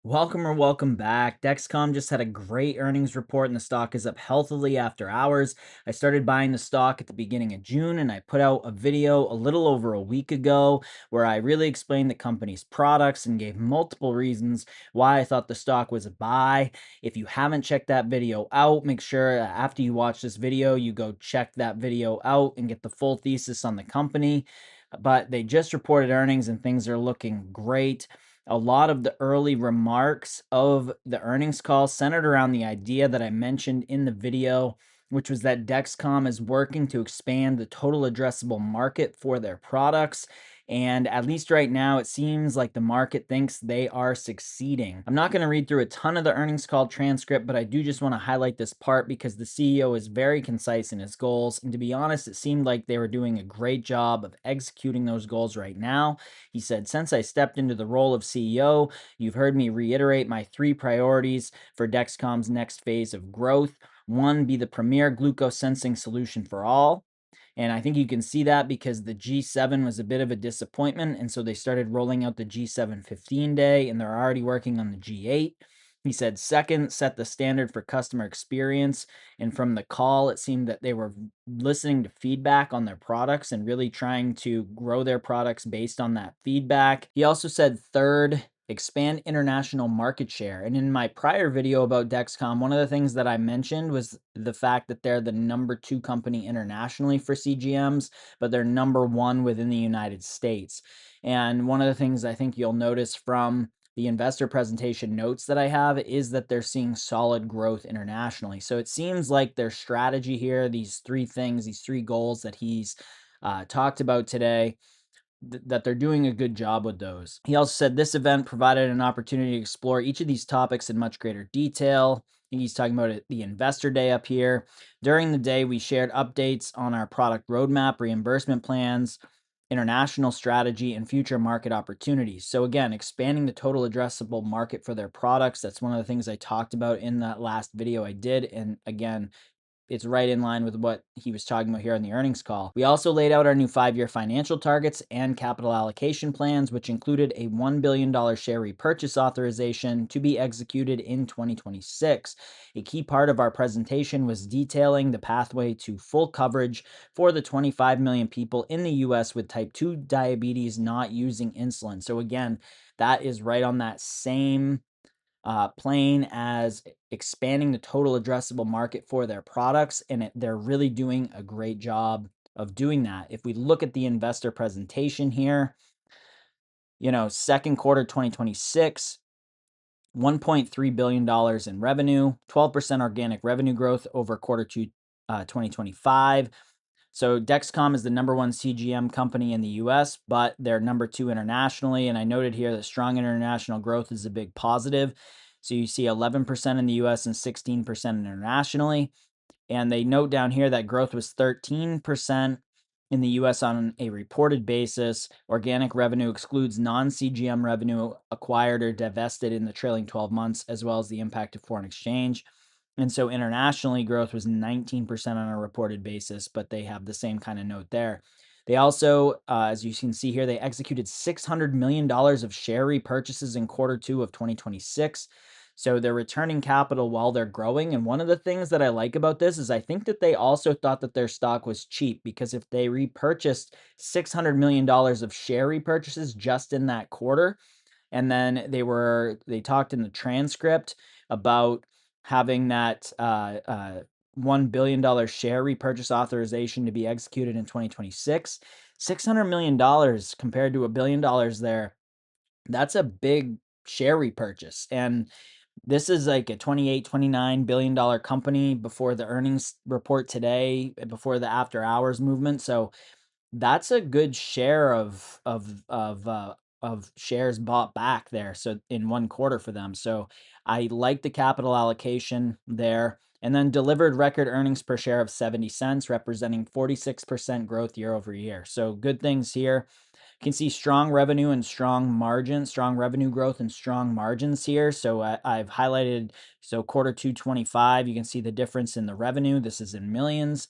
Welcome back. Dexcom just had a great earnings report and the stock is up healthily after hours. I started buying the stock at the beginning of June and I put out a video a little over a week ago where I really explained the company's products and gave multiple reasons why I thought the stock was a buy. If you haven't checked that video out, make sure after you watch this video, you go check that video out and get the full thesis on the company. But they just reported earnings and things are looking great. A lot of the early remarks of the earnings call centered around the idea that I mentioned in the video, which was that Dexcom is working to expand the total addressable market for their products. And at least right now, it seems like the market thinks they are succeeding. I'm not going to read through a ton of the earnings call transcript, but I do just want to highlight this part because the CEO is very concise in his goals. And to be honest, it seemed like they were doing a great job of executing those goals right now. He said, "Since I stepped into the role of CEO, you've heard me reiterate my three priorities for Dexcom's next phase of growth. One, be the premier glucose sensing solution for all." And I think you can see that because the G7 was a bit of a disappointment. And so they started rolling out the G7 15 day and they're already working on the G8. He said, second, set the standard for customer experience. And from the call, it seemed that they were listening to feedback on their products and really trying to grow their products based on that feedback. He also said, third, expand international market share. And in my prior video about Dexcom, one of the things that I mentioned was the fact that they're the number 2 company internationally for CGMs, but they're number 1 within the United States. And one of the things I think you'll notice from the investor presentation notes that I have is that they're seeing solid growth internationally. So it seems like their strategy here, these three things, these three goals that he's talked about today, that they're doing a good job with those. He also said this event provided an opportunity to explore each of these topics in much greater detail. He's talking about the investor day up here. During the day, we shared updates on our product roadmap, reimbursement plans, international strategy, and future market opportunities. So again, expanding the total addressable market for their products. That's one of the things I talked about in that last video I did. And again, it's right in line with what he was talking about here on the earnings call. We also laid out our new 5-year financial targets and capital allocation plans, which included a $1 billion share repurchase authorization to be executed in 2026. A key part of our presentation was detailing the pathway to full coverage for the 25 million people in the US with type 2 diabetes not using insulin. So again, that is right on that same plane as expanding the total addressable market for their products, and they're really doing a great job of doing that. If we look at the investor presentation here, second quarter 2026, $1.3 billion in revenue, 12% organic revenue growth over quarter two 2025. So Dexcom is the number 1 CGM company in the US, but they're number 2 internationally. And I noted here that strong international growth is a big positive. So you see 11% in the US and 16% internationally. And they note down here that growth was 13% in the US on a reported basis. Organic revenue excludes non-CGM revenue acquired or divested in the trailing 12 months, as well as the impact of foreign exchange. And so internationally, growth was 19% on a reported basis, but they have the same kind of note there. They also, as you can see here, they executed $600 million of share repurchases in quarter two of 2026. So they're returning capital while they're growing. And one of the things that I like about this is I think that they also thought that their stock was cheap, because if they repurchased $600 million of share repurchases just in that quarter, and then they talked in the transcript about having that $1 billion share repurchase authorization to be executed in 2026. $600 million compared to $1 billion there, that's a big share repurchase. And this is like a $28-29 billion company before the earnings report today, before the after hours movement. So that's a good share of shares bought back there. So in one quarter for them. So I like the capital allocation there. And then delivered record earnings per share of 70 cents, representing 46% growth year over year. So good things here. You can see strong revenue and strong margins, strong revenue growth and strong margins here. So I've highlighted, so quarter 225, you can see the difference in the revenue. This is in millions.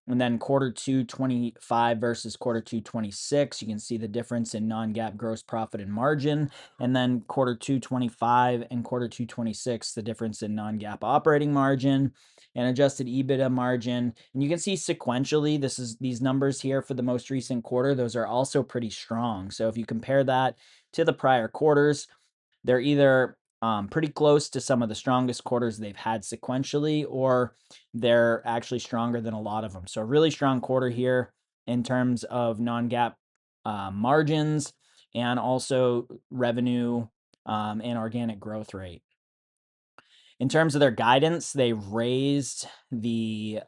And then quarter two 25 versus quarter two 26, you can see the difference in non-GAAP gross profit and margin. And then quarter two 25 and quarter two 26, the difference in non-GAAP operating margin and adjusted EBITDA margin. And you can see sequentially, these numbers here for the most recent quarter, those are also pretty strong. So if you compare that to the prior quarters, they're either pretty close to some of the strongest quarters they've had sequentially, or they're actually stronger than a lot of them. So, a really strong quarter here in terms of non-GAAP margins and also revenue and organic growth rate. In terms of their guidance, they raised the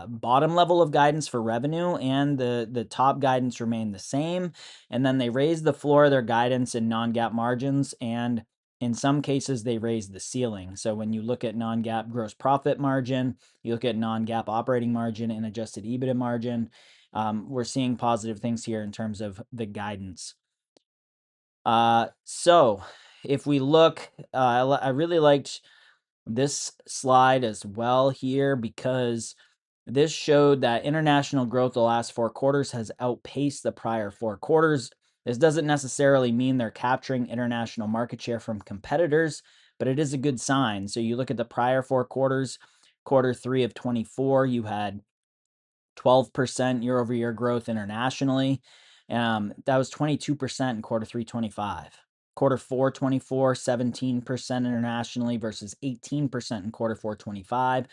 bottom level of guidance for revenue, and the top guidance remained the same. And then they raised the floor of their guidance in non-GAAP margins, and in some cases, they raised the ceiling. So when you look at non-GAAP gross profit margin, you look at non-GAAP operating margin and adjusted EBITDA margin, we're seeing positive things here in terms of the guidance. So if we look, I really liked this slide as well here, because this showed that international growth the last 4 quarters has outpaced the prior 4 quarters. This doesn't necessarily mean they're capturing international market share from competitors, but it is a good sign. So you look at the prior 4 quarters, quarter three of 24, you had 12% year over year growth internationally. That was 22% in quarter three 25. Quarter four 24, 17% internationally versus 18% in quarter four 25.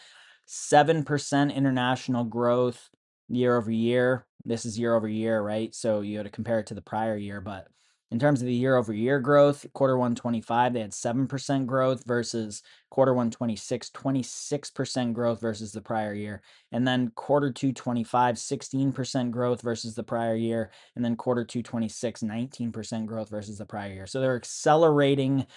7% international growth year over year. This is year over year, right? So you got to compare it to the prior year. But in terms of the year over year growth, quarter one 25, they had 7% growth versus quarter one 26, 26% growth versus the prior year. And then quarter two 25, 16% growth versus the prior year. And then quarter two 26, 19% growth versus the prior year. So they're accelerating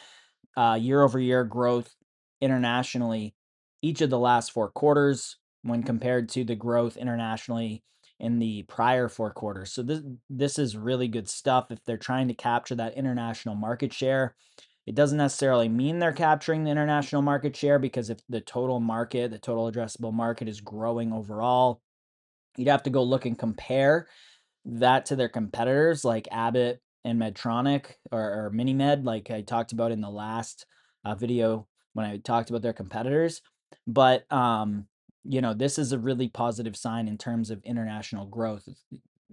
year over year growth internationally each of the last 4 quarters when compared to the growth internationally in the prior 4 quarters. So this is really good stuff. If they're trying to capture that international market share, it doesn't necessarily mean they're capturing the international market share, because if the total market, the total addressable market is growing overall, you'd have to go look and compare that to their competitors like Abbott and Medtronic, or MiniMed, like I talked about in the last video when I talked about their competitors. But this is a really positive sign in terms of international growth.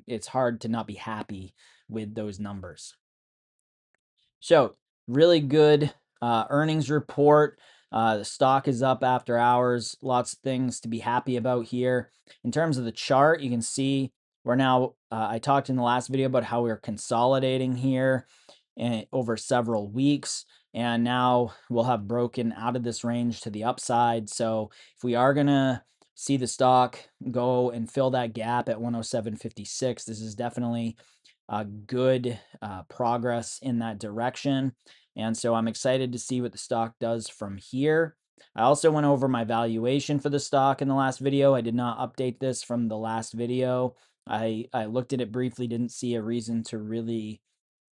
It's hard to not be happy with those numbers. So, really good earnings report. The stock is up after hours. Lots of things to be happy about here. In terms of the chart, you can see we're now, I talked in the last video about how we're consolidating here over several weeks. And now we'll have broken out of this range to the upside. So if we are going to see the stock go and fill that gap at 107.56, this is definitely good progress in that direction. And so I'm excited to see what the stock does from here. I also went over my valuation for the stock in the last video. I did not update this from the last video. I looked at it briefly, didn't see a reason to really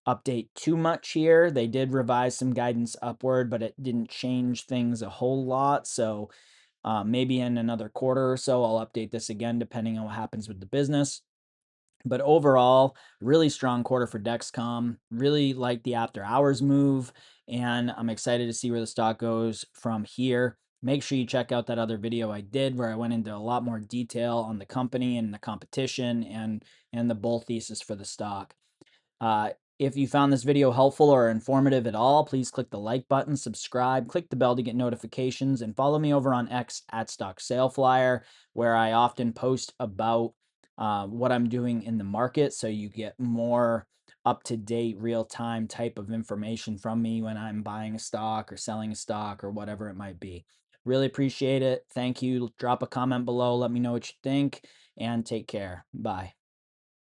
update too much here. They did revise some guidance upward, but it didn't change things a whole lot. So maybe in another quarter or so, I'll update this again, depending on what happens with the business. But overall, really strong quarter for Dexcom. Really like the after hours move, and I'm excited to see where the stock goes from here. Make sure you check out that other video I did where I went into a lot more detail on the company and the competition and the bull thesis for the stock. Uh, if you found this video helpful or informative at all, please click the like button, subscribe, click the bell to get notifications, and follow me over on X at Stock Sale Flyer, where I often post about what I'm doing in the market, so you get more up-to-date, real-time type of information from me when I'm buying a stock or selling a stock or whatever it might be. Really appreciate it. Thank you. Drop a comment below. Let me know what you think, and take care. Bye.